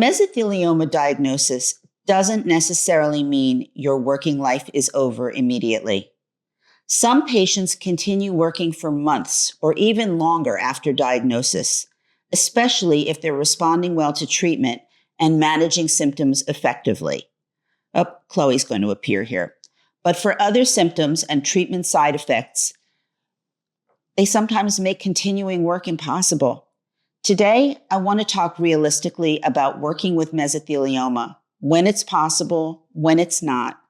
mesothelioma diagnosis doesn't necessarily mean your working life is over immediately. Some patients continue working for months or even longer after diagnosis, especially if they're responding well to treatment and managing symptoms effectively. Oh, Chloe's going to appear here. But for other symptoms and treatment side effects, they sometimes make continuing work impossible. Today, I want to talk realistically about working with mesothelioma, when it's possible, when it's not,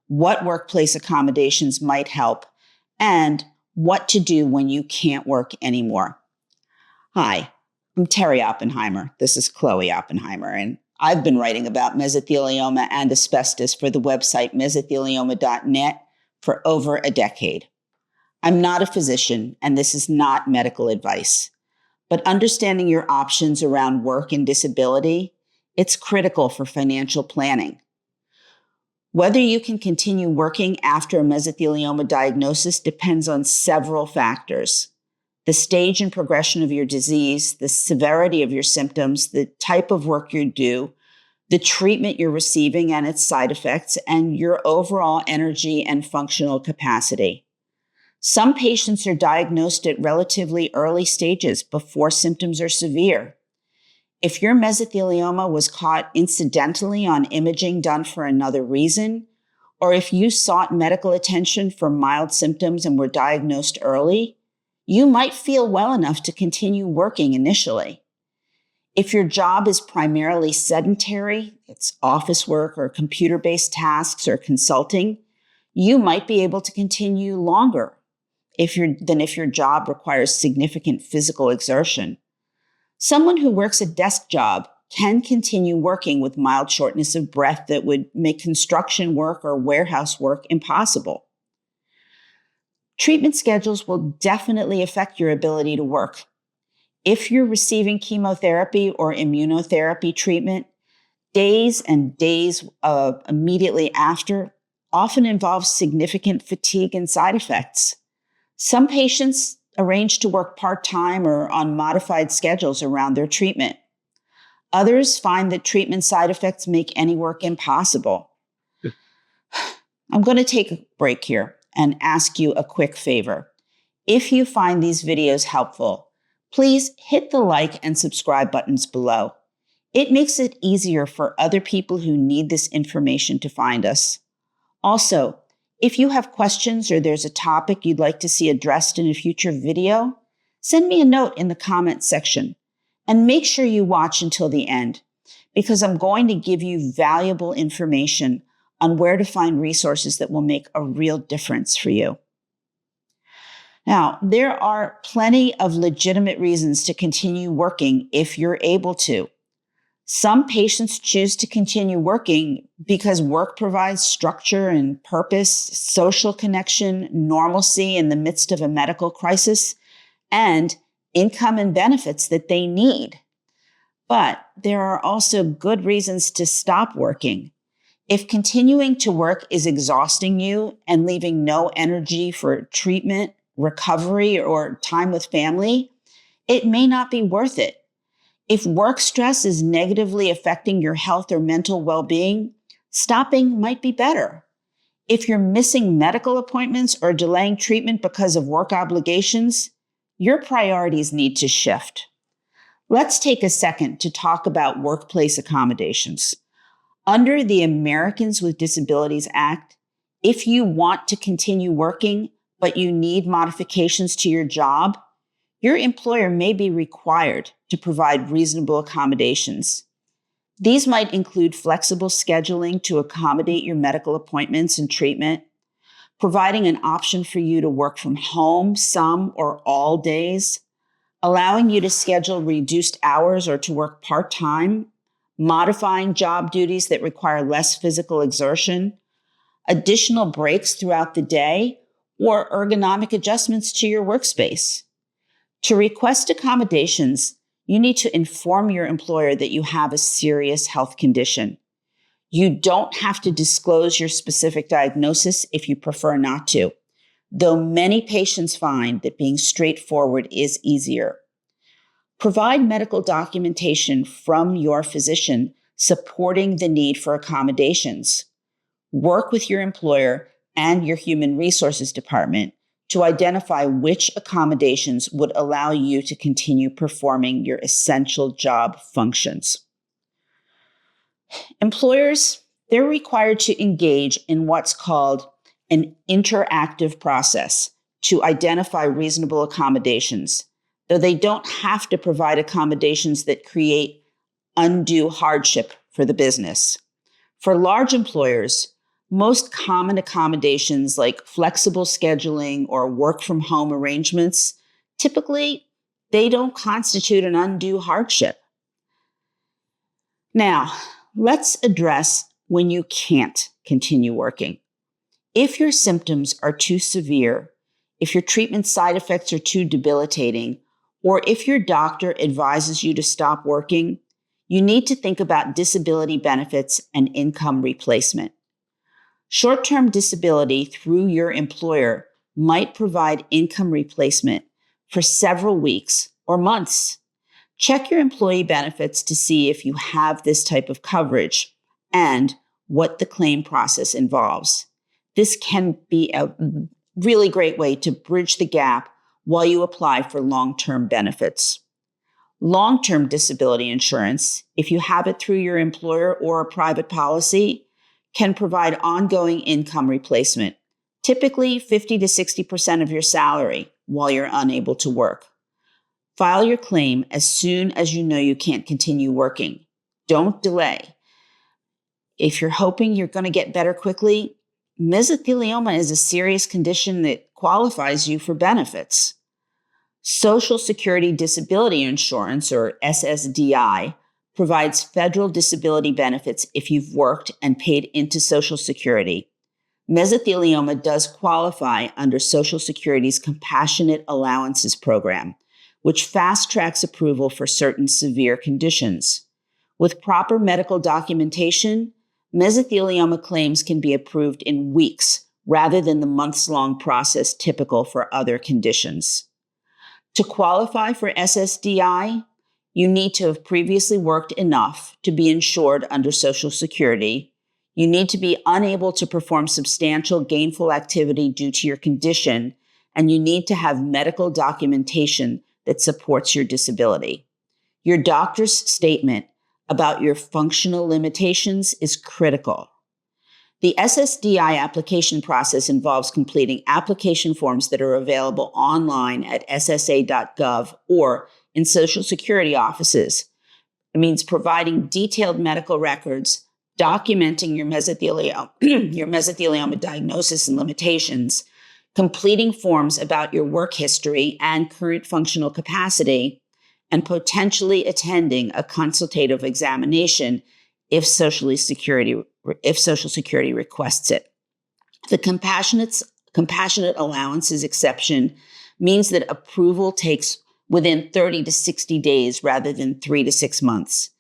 what workplace accommodations might help, and what to do when you can't work anymore. Hi, I'm Terri Oppenheimer. This is Chloe Oppenheimer, and I've been writing about mesothelioma and asbestos for the website mesothelioma.net for over a decade. I'm not a physician, and this is not medical advice. But understanding your options around work and disability, it's critical for financial planning. Whether you can continue working after a mesothelioma diagnosis depends on several factors: the stage and progression of your disease, the severity of your symptoms, the type of work you do, the treatment you're receiving and its side effects, and your overall energy and functional capacity. Some patients are diagnosed at relatively early stages before symptoms are severe. If your mesothelioma was caught incidentally on imaging done for another reason, or if you sought medical attention for mild symptoms and were diagnosed early, you might feel well enough to continue working initially. If your job is primarily sedentary, it's office work or computer-based tasks or consulting, you might be able to continue longer if your job requires significant physical exertion. Someone who works a desk job can continue working with mild shortness of breath that would make construction work or warehouse work impossible. Treatment schedules will definitely affect your ability to work. If you're receiving chemotherapy or immunotherapy treatment, days and days immediately after often involve significant fatigue and side effects. Some patients arrange to work part-time or on modified schedules around their treatment. Others find that treatment side effects make any work impossible. I'm going to take a break here and ask you a quick favor. If you find these videos helpful, please hit the like and subscribe buttons below. It makes it easier for other people who need this information to find us. Also, if you have questions or there's a topic you'd like to see addressed in a future video, send me a note in the comments section. And make sure you watch until the end, because I'm going to give you valuable information on where to find resources that will make a real difference for you. Now, there are plenty of legitimate reasons to continue working if you're able to. Some patients choose to continue working because work provides structure and purpose, social connection, normalcy in the midst of a medical crisis, and income and benefits that they need. But there are also good reasons to stop working. If continuing to work is exhausting you and leaving no energy for treatment, recovery, or time with family, it may not be worth it. If work stress is negatively affecting your health or mental well-being, stopping might be better. If you're missing medical appointments or delaying treatment because of work obligations, your priorities need to shift. Let's take a second to talk about workplace accommodations. Under the Americans with Disabilities Act, if you want to continue working, but you need modifications to your job, your employer may be required to provide reasonable accommodations. These might include flexible scheduling to accommodate your medical appointments and treatment, providing an option for you to work from home some or all days, allowing you to schedule reduced hours or to work part-time, modifying job duties that require less physical exertion, additional breaks throughout the day, or ergonomic adjustments to your workspace. To request accommodations, you need to inform your employer that you have a serious health condition. You don't have to disclose your specific diagnosis if you prefer not to, though many patients find that being straightforward is easier. Provide medical documentation from your physician supporting the need for accommodations. Work with your employer and your human resources department to identify which accommodations would allow you to continue performing your essential job functions. Employers, they're required to engage in what's called an interactive process to identify reasonable accommodations, though they don't have to provide accommodations that create undue hardship for the business. For large employers, most common accommodations like flexible scheduling or work from home arrangements, typically, they don't constitute an undue hardship. Now, let's address when you can't continue working. If your symptoms are too severe, if your treatment side effects are too debilitating, or if your doctor advises you to stop working, you need to think about disability benefits and income replacement. Short-term disability through your employer might provide income replacement for several weeks or months. Check your employee benefits to see if you have this type of coverage and what the claim process involves. This can be a really great way to bridge the gap while you apply for long-term benefits. Long-term disability insurance, if you have it through your employer or a private policy, can provide ongoing income replacement, typically 50 to 60% of your salary while you're unable to work. File your claim as soon as you know you can't continue working. Don't delay. If you're hoping you're going to get better quickly, mesothelioma is a serious condition that qualifies you for benefits. Social Security Disability Insurance, or SSDI, provides federal disability benefits if you've worked and paid into Social Security. Mesothelioma does qualify under Social Security's Compassionate Allowances Program, which fast-tracks approval for certain severe conditions. With proper medical documentation, mesothelioma claims can be approved in weeks rather than the months-long process typical for other conditions. To qualify for SSDI, you need to have previously worked enough to be insured under Social Security. You need to be unable to perform substantial gainful activity due to your condition, and you need to have medical documentation that supports your disability. Your doctor's statement about your functional limitations is critical. The SSDI application process involves completing application forms that are available online at ssa.gov or in Social Security offices. It means providing detailed medical records, documenting your mesothelioma diagnosis and limitations, completing forms about your work history and current functional capacity, and potentially attending a consultative examination if Social Security requests it. The compassionate allowances exception means that approval takes within 30 to 60 days rather than 3 to 6 months.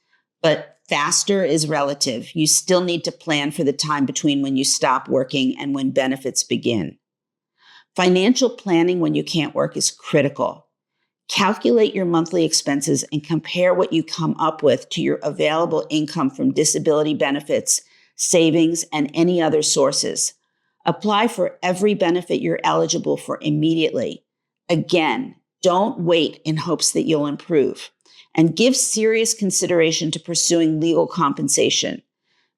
But faster is relative. You still need to plan for the time between when you stop working and when benefits begin. Financial planning when you can't work is critical. Calculate your monthly expenses and compare what you come up with to your available income from disability benefits, savings, and any other sources. Apply for every benefit you're eligible for immediately. Again, don't wait in hopes that you'll improve. And give serious consideration to pursuing legal compensation.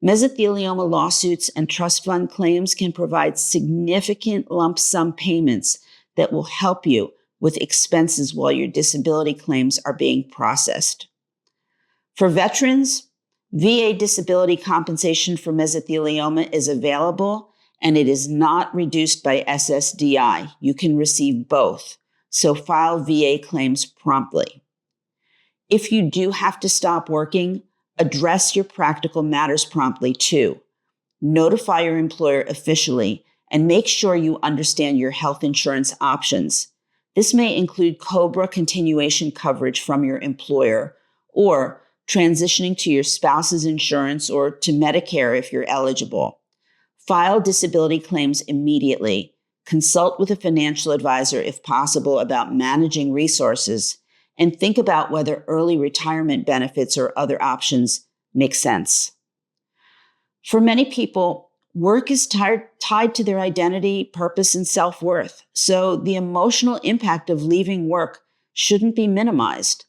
Mesothelioma lawsuits and trust fund claims can provide significant lump sum payments that will help you with expenses while your disability claims are being processed. For veterans, VA disability compensation for mesothelioma is available, and it is not reduced by SSDI. You can receive both, so file VA claims promptly. If you do have to stop working, address your practical matters promptly too. Notify your employer officially and make sure you understand your health insurance options. This may include COBRA continuation coverage from your employer or transitioning to your spouse's insurance or to Medicare if you're eligible. File disability claims immediately. Consult with a financial advisor if possible about managing resources, and think about whether early retirement benefits or other options makes sense. For many people, work is tied to their identity, purpose, and self-worth. So the emotional impact of leaving work shouldn't be minimized.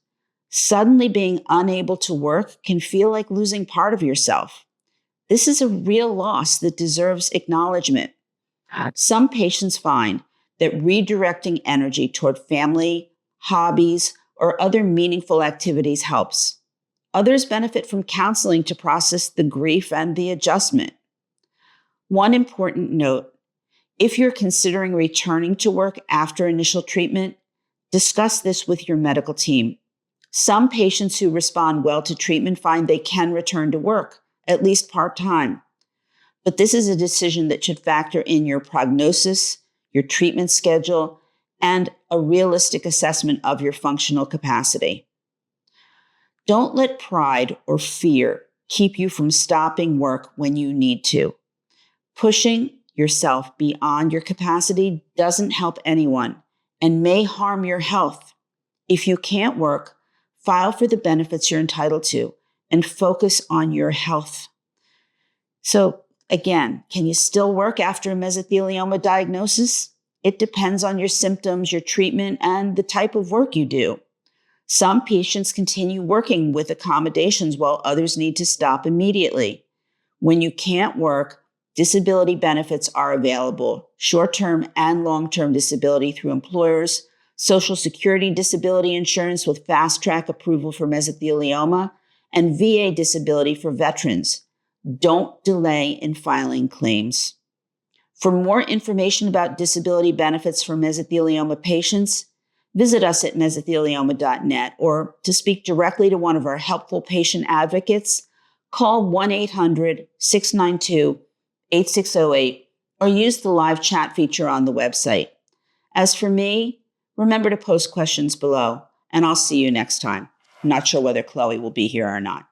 Suddenly being unable to work can feel like losing part of yourself. This is a real loss that deserves acknowledgement. Some patients find that redirecting energy toward family, hobbies, or other meaningful activities helps. Others benefit from counseling to process the grief and the adjustment. One important note: if you're considering returning to work after initial treatment, discuss this with your medical team. Some patients who respond well to treatment find they can return to work, at least part-time. But this is a decision that should factor in your prognosis, your treatment schedule, and a realistic assessment of your functional capacity. Don't let pride or fear keep you from stopping work when you need to. Pushing yourself beyond your capacity doesn't help anyone and may harm your health. If you can't work, file for the benefits you're entitled to and focus on your health. So again, can you still work after a mesothelioma diagnosis? It depends on your symptoms, your treatment, and the type of work you do. Some patients continue working with accommodations while others need to stop immediately. When you can't work, disability benefits are available: short-term and long-term disability through employers, Social Security disability insurance with fast-track approval for mesothelioma, and VA disability for veterans. Don't delay in filing claims. For more information about disability benefits for mesothelioma patients, visit us at mesothelioma.net, or to speak directly to one of our helpful patient advocates, call 1-800-692-8608 or use the live chat feature on the website. As for me, remember to post questions below, and I'll see you next time. I'm not sure whether Chloe will be here or not.